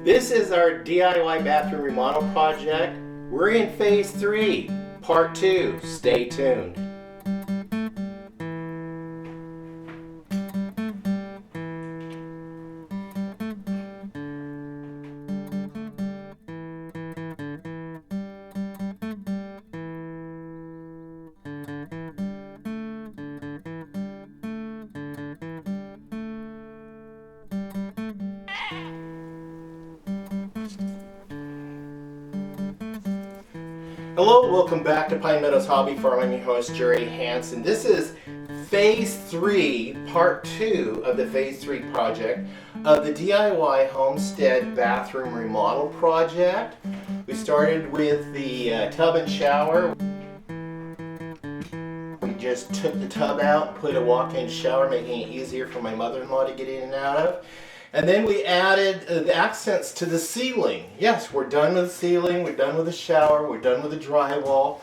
This is our DIY bathroom remodel project. We're in phase 3, part 2. Stay tuned. Hello, welcome back to Pine Meadows Hobby Farm. I'm your host, Jerry Hansen. This is phase 3, part 2 of the phase 3 project of the DIY Homestead bathroom remodel project. We started with the tub and shower. We just took the tub out, put a walk-in shower, making it easier for my mother-in-law to get in and out of. And then we added the accents to the ceiling. Yes, we're done with the ceiling, we're done with the shower, we're done with the drywall.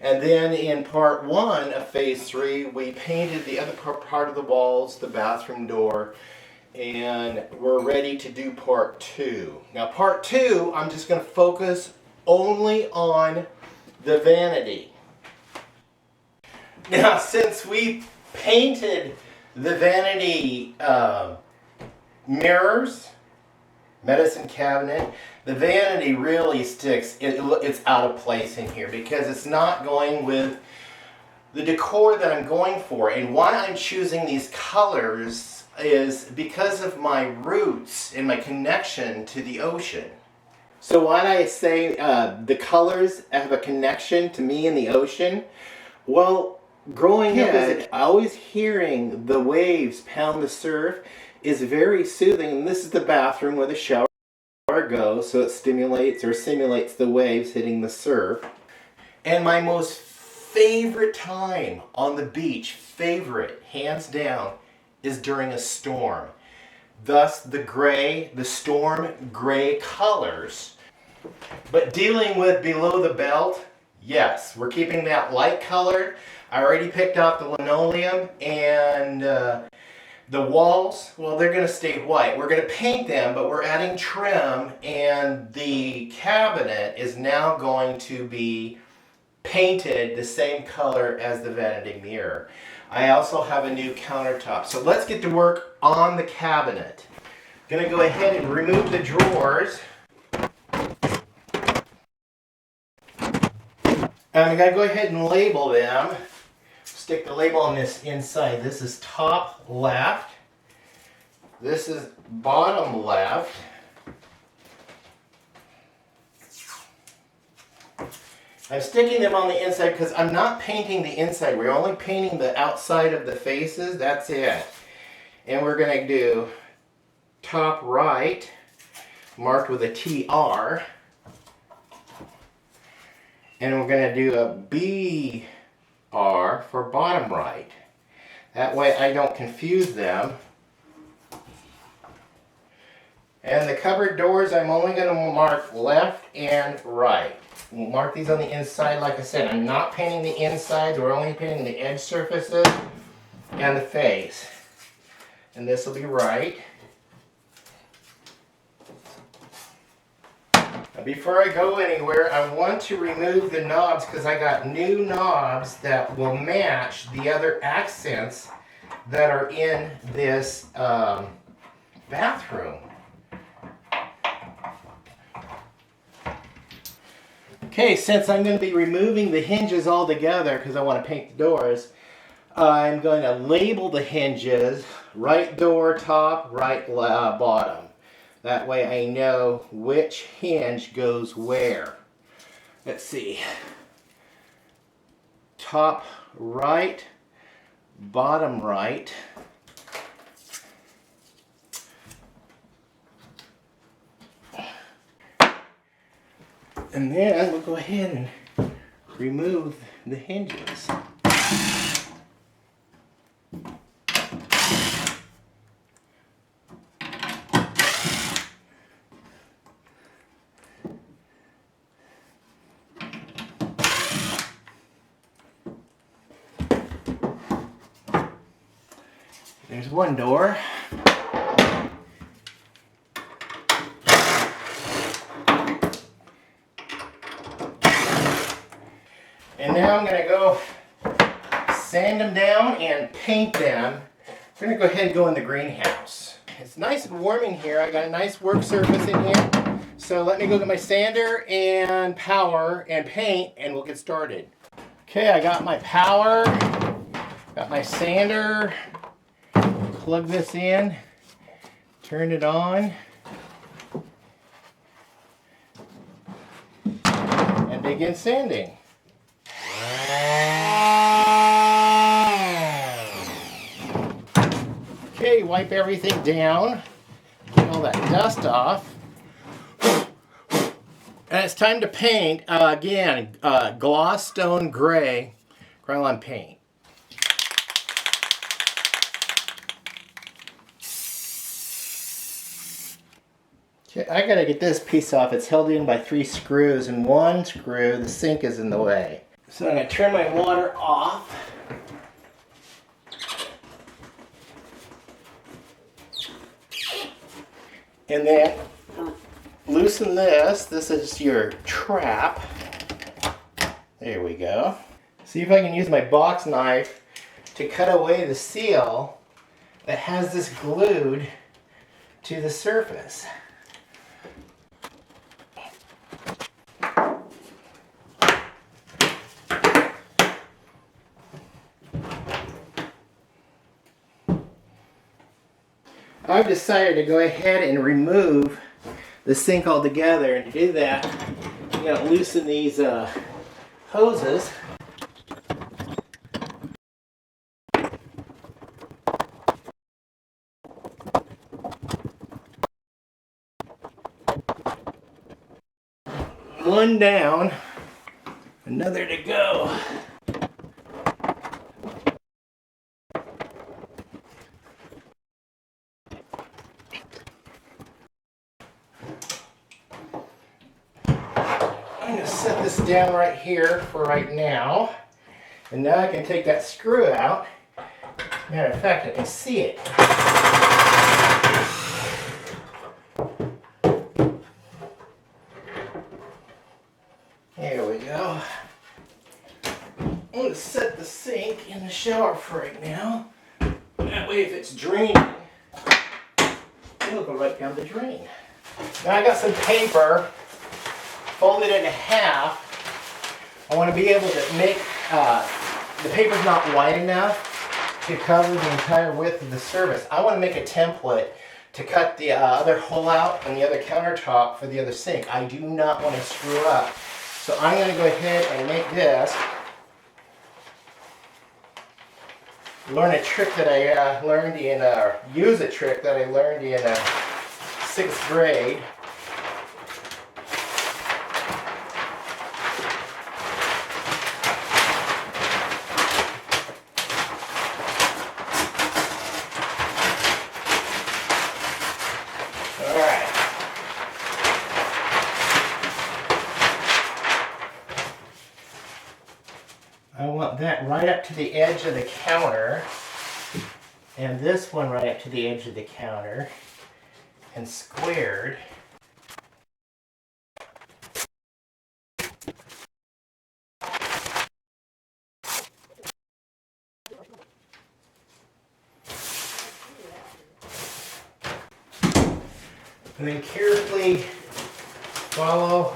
And then in part 1 of phase 3, we painted the other part of the walls, the bathroom door, and we're ready to do part 2. Now part 2, I'm just going to focus only on the vanity. Now since we painted the vanity mirrors, medicine cabinet, the vanity really sticks. It's out of place in here because it's not going with the decor that I'm going for. And why I'm choosing these colors is because of my roots and my connection to the ocean. So why I say the colors have a connection to me and the ocean? Well, growing up, always hearing the waves pound the surf is very soothing, and this is the bathroom where the shower goes, so it stimulates or simulates the waves hitting the surf. And my most favorite time on the beach, favorite, hands down, is during a storm. Thus the gray, the storm gray colors. But dealing with below the belt, yes, we're keeping that light colored. I already picked out the linoleum, and the walls, well, they're going to stay white. We're going to paint them, but we're adding trim, and the cabinet is now going to be painted the same color as the vanity mirror. I also have a new countertop. So let's get to work on the cabinet. I'm going to go ahead and remove the drawers. I'm going to go ahead and label them. Stick the label on this inside. This is top left. This is bottom left. I'm sticking them on the inside because I'm not painting the inside. We're only painting the outside of the faces. That's it. And we're going to do top right, marked with a TR. And we're going to do a BR for bottom right. That way I don't confuse them. And the cupboard doors, I'm only going to mark left and right. We'll mark these on the inside. Like I said, I'm not painting the insides. We're only painting the edge surfaces and the face. And this will be right. Before I go anywhere, I want to remove the knobs because I got new knobs that will match the other accents that are in this bathroom. Okay, since I'm going to be removing the hinges altogether because I want to paint the doors, I'm going to label the hinges, right door top, right bottom. That way I know which hinge goes where. Let's see. Top right, bottom right. And then we'll go ahead and remove the hinges. There's one door. I'm going to go sand them down and paint them. We're going to go ahead and go in the greenhouse. It's nice and warm in here. I got a nice work surface in here. So let me go get my sander and power and paint, and we'll get started. Okay, I got my power, got my sander, plug this in, turn it on, and begin sanding. Okay, wipe everything down, get all that dust off. And it's time to paint, again, gloss stone gray Krylon paint. Okay, I gotta get this piece off. It's held in by 3 screws, and 1 screw, the sink, is in the way. So I'm gonna turn my water off. And then loosen this. This is your trap. There we go. See if I can use my box knife to cut away the seal that has this glued to the surface. I've decided to go ahead and remove the sink altogether, and to do that, I'm going to loosen these hoses. One down, another to go. I'm going to set this down right here for right now. And now I can take that screw out. Matter of fact, I can see it. There we go. I'm going to set the sink in the shower for right now. That way if it's draining, it'll go right down the drain. Now I got some paper folded in half. I want to be able to make, the paper's not wide enough to cover the entire width of the surface. I want to make a template to cut the other hole out on the other countertop for the other sink. I do not want to screw up. So I'm going to go ahead and make this. Learn a trick that I learned in, use a trick that I learned in 6th grade. I want that right up to the edge of the counter, and this one right up to the edge of the counter, and squared. And then carefully follow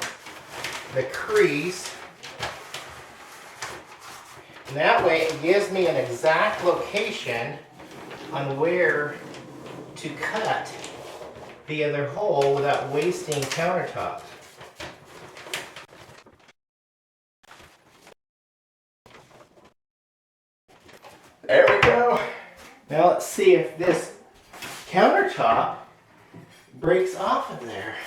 the crease. And that way it gives me an exact location on where to cut the other hole without wasting countertops. There we go. Now let's see if this countertop breaks off of there.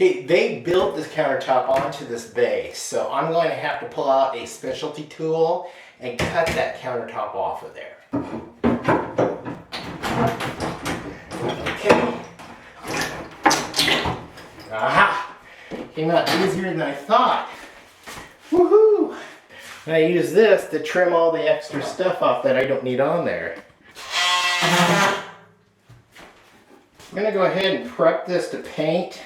Okay, they built this countertop onto this base, so I'm going to have to pull out a specialty tool and cut that countertop off of there. Okay. Aha! Came out easier than I thought. Woohoo! And I use this to trim all the extra stuff off that I don't need on there. I'm going to go ahead and prep this to paint,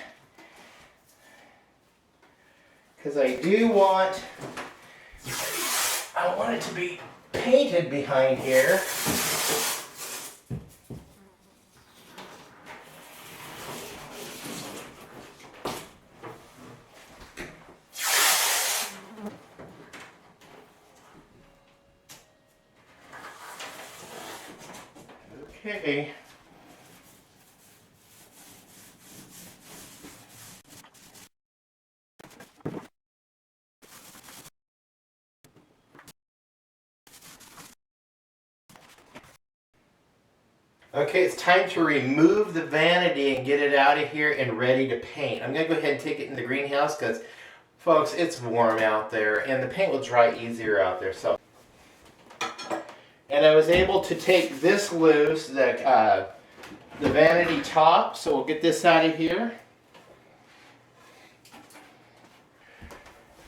because I want it to be painted behind here. Okay. Okay, it's time to remove the vanity and get it out of here and ready to paint. I'm going to go ahead and take it in the greenhouse because, folks, it's warm out there and the paint will dry easier out there. So, and I was able to take this loose, the vanity top, so we'll get this out of here.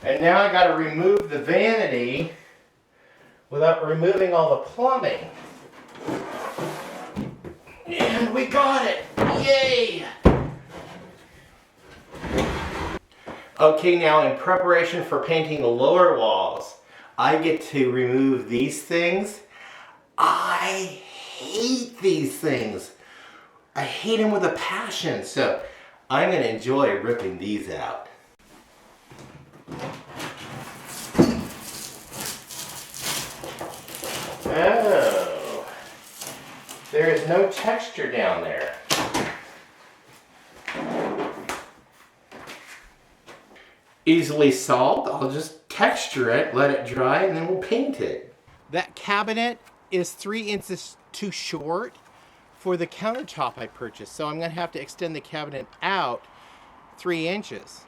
And now I got to remove the vanity without removing all the plumbing. And we got it! Yay! Okay, now in preparation for painting the lower walls, I get to remove these things. I hate these things. I hate them with a passion, so I'm going to enjoy ripping these out. Oh, there is no texture down there. Easily solved. I'll just texture it, let it dry, and then we'll paint it. That cabinet is 3 inches too short for the countertop I purchased, so I'm going to have to extend the cabinet out 3 inches.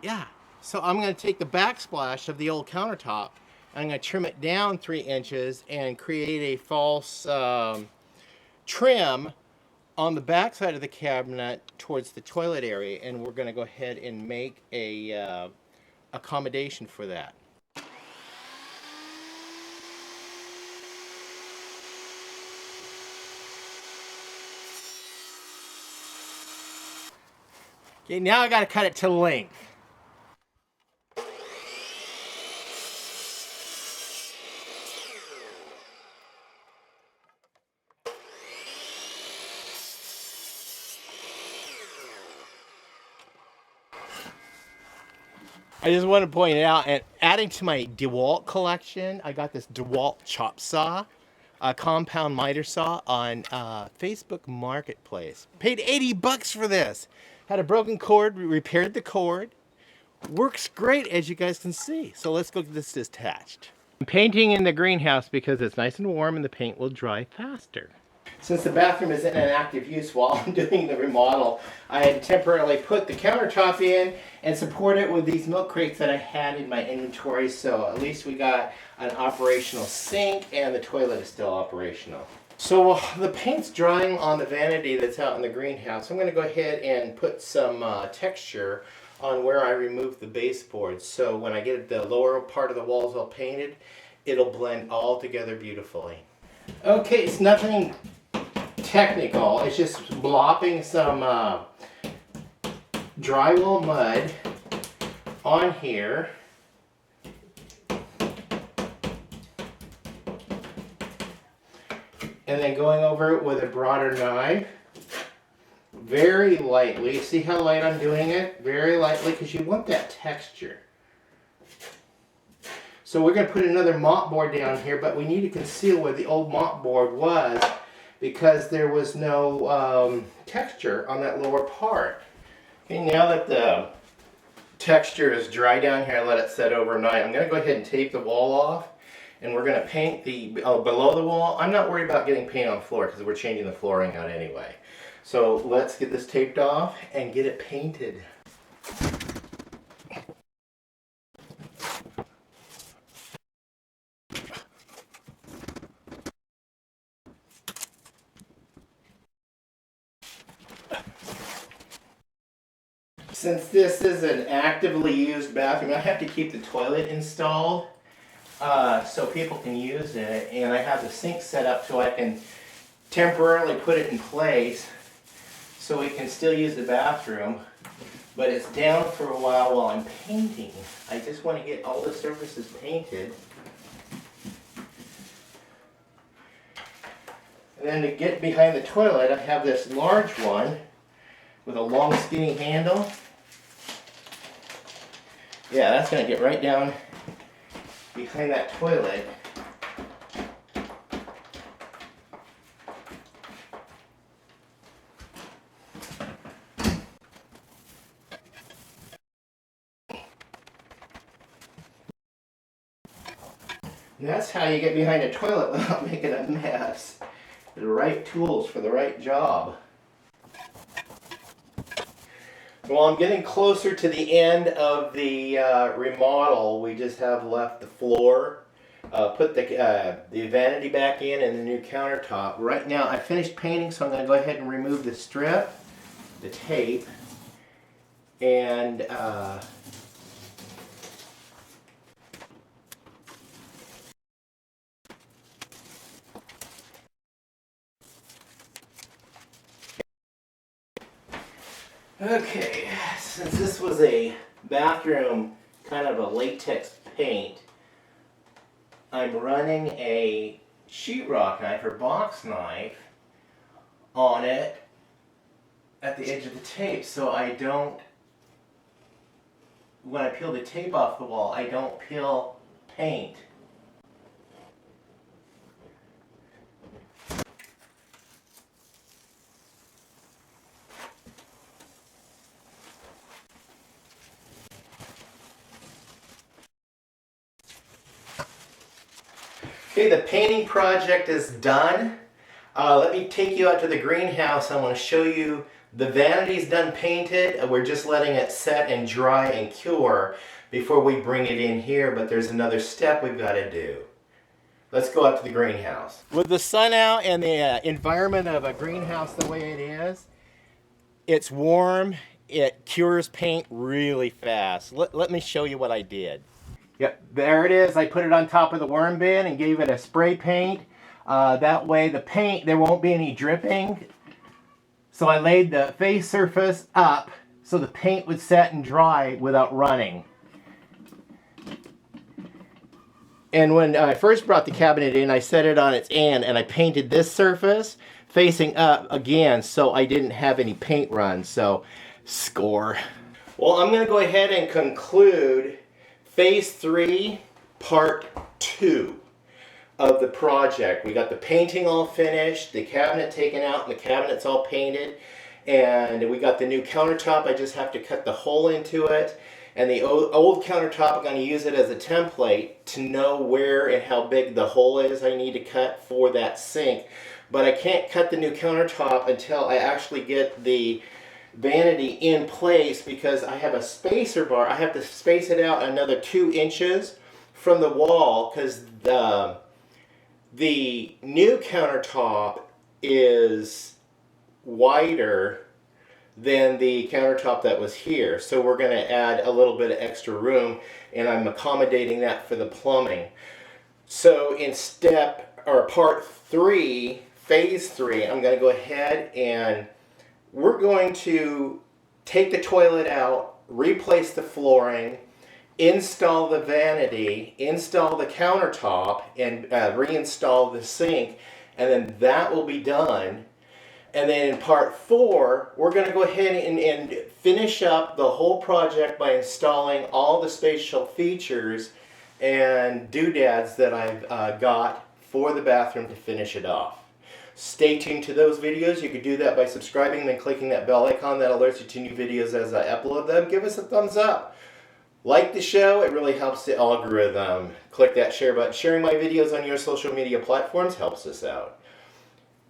Yeah, so I'm going to take the backsplash of the old countertop, I'm going to trim it down 3 inches and create a false trim on the back side of the cabinet towards the toilet area, and we're going to go ahead and make a accommodation for that. Okay, now I got to cut it to length. I just want to point it out, and adding to my DeWalt collection, I got this DeWalt chop saw, a compound miter saw on Facebook Marketplace. Paid 80 bucks for this. Had a broken cord, repaired the cord. Works great, as you guys can see. So let's go get this attached. I'm painting in the greenhouse because it's nice and warm and the paint will dry faster. Since the bathroom is in an active use while I'm doing the remodel, I had temporarily put the countertop in and support it with these milk crates that I had in my inventory, so at least we got an operational sink and the toilet is still operational. So the paint's drying on the vanity that's out in the greenhouse. I'm going to go ahead and put some texture on where I removed the baseboards, so when I get the lower part of the walls all painted, it'll blend all together beautifully. Okay, it's nothing technical, it's just blopping some drywall mud on here. And then going over it with a broader knife, very lightly. See how light I'm doing it? Very lightly, because you want that texture. So we're going to put another mop board down here, but we need to conceal where the old mop board was because there was no texture on that lower part. Okay, now that the texture is dry down here, I let it set overnight. I'm going to go ahead and tape the wall off, and we're going to paint the below the wall. I'm not worried about getting paint on the floor because we're changing the flooring out anyway. So let's get this taped off and get it painted. Since this is an actively used bathroom, I have to keep the toilet installed so people can use it, and I have the sink set up so I can temporarily put it in place so so we can still use the bathroom, but it's down for a while I'm painting. I just want to get all the surfaces painted. And then to get behind the toilet, I have this large one with a long skinny handle. Yeah, that's going to get right down behind that toilet. And that's how you get behind a toilet without making a mess. The right tools for the right job. Well, I'm getting closer to the end of the remodel. We just have left the floor, put the vanity back in and the new countertop. Right now, I finished painting, so I'm going to go ahead and remove the strip, the tape, and okay, since this was a bathroom, kind of a latex paint, I'm running a sheetrock knife or box knife on it at the edge of the tape, so I don't, when I peel the tape off the wall, I don't peel paint. Okay, the painting project is done. Let me take you out to the greenhouse. I want to show you the vanity's done painted. We're just letting it set and dry and cure before we bring it in here, but there's another step we've got to do. Let's go out to the greenhouse. With the sun out and the environment of a greenhouse the way it is, it's warm, it cures paint really fast. Let me show you what I did. Yep, there it is. I put it on top of the worm bin and gave it a spray paint. That way the paint, there won't be any dripping. So I laid the face surface up so the paint would set and dry without running. And when I first brought the cabinet in, I set it on its end and I painted this surface facing up again so I didn't have any paint run. So, score. Well, I'm going to go ahead and conclude Phase 3, Part 2 of the project. We got the painting all finished, the cabinet taken out, and the cabinet's all painted. And we got the new countertop. I just have to cut the hole into it. And the old countertop, I'm going to use it as a template to know where and how big the hole is I need to cut for that sink. But I can't cut the new countertop until I actually get the vanity in place because I have a spacer bar. I have to space it out another 2 inches from the wall because the new countertop is wider than the countertop that was here. So we're going to add a little bit of extra room and I'm accommodating that for the plumbing. So in part 3, phase 3, I'm going to go ahead and we're going to take the toilet out, replace the flooring, install the vanity, install the countertop, and reinstall the sink, and then that will be done. And then in part 4, we're going to go ahead and finish up the whole project by installing all the spatial features and doodads that I've got for the bathroom to finish it off. Stay tuned to those videos. You can do that by subscribing and then clicking that bell icon that alerts you to new videos as I upload them. Give us a thumbs up. Like the show, it really helps the algorithm. Click that share button. Sharing my videos on your social media platforms helps us out.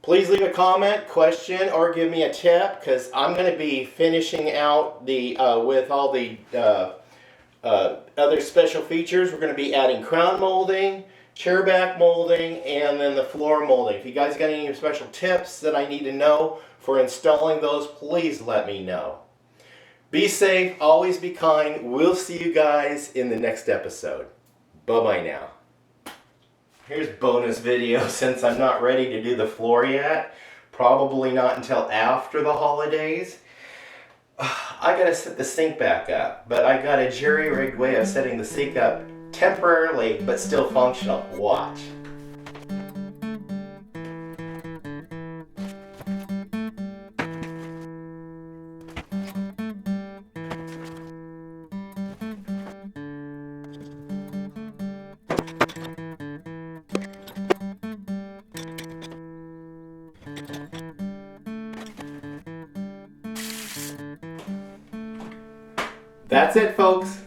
Please leave a comment, question, or give me a tip because I'm going to be finishing out the with all the other special features. We're going to be adding crown molding, chair back molding, and then the floor molding. If you guys got any special tips that I need to know for installing those, please let me know. Be safe, always be kind. We'll see you guys in the next episode. Bye-bye now. Here's bonus video since I'm not ready to do the floor yet. probably not until after the holidays. I gotta set the sink back up, but I got a jerry-rigged way of setting the sink up temporarily, but still functional. Watch. That's it, folks.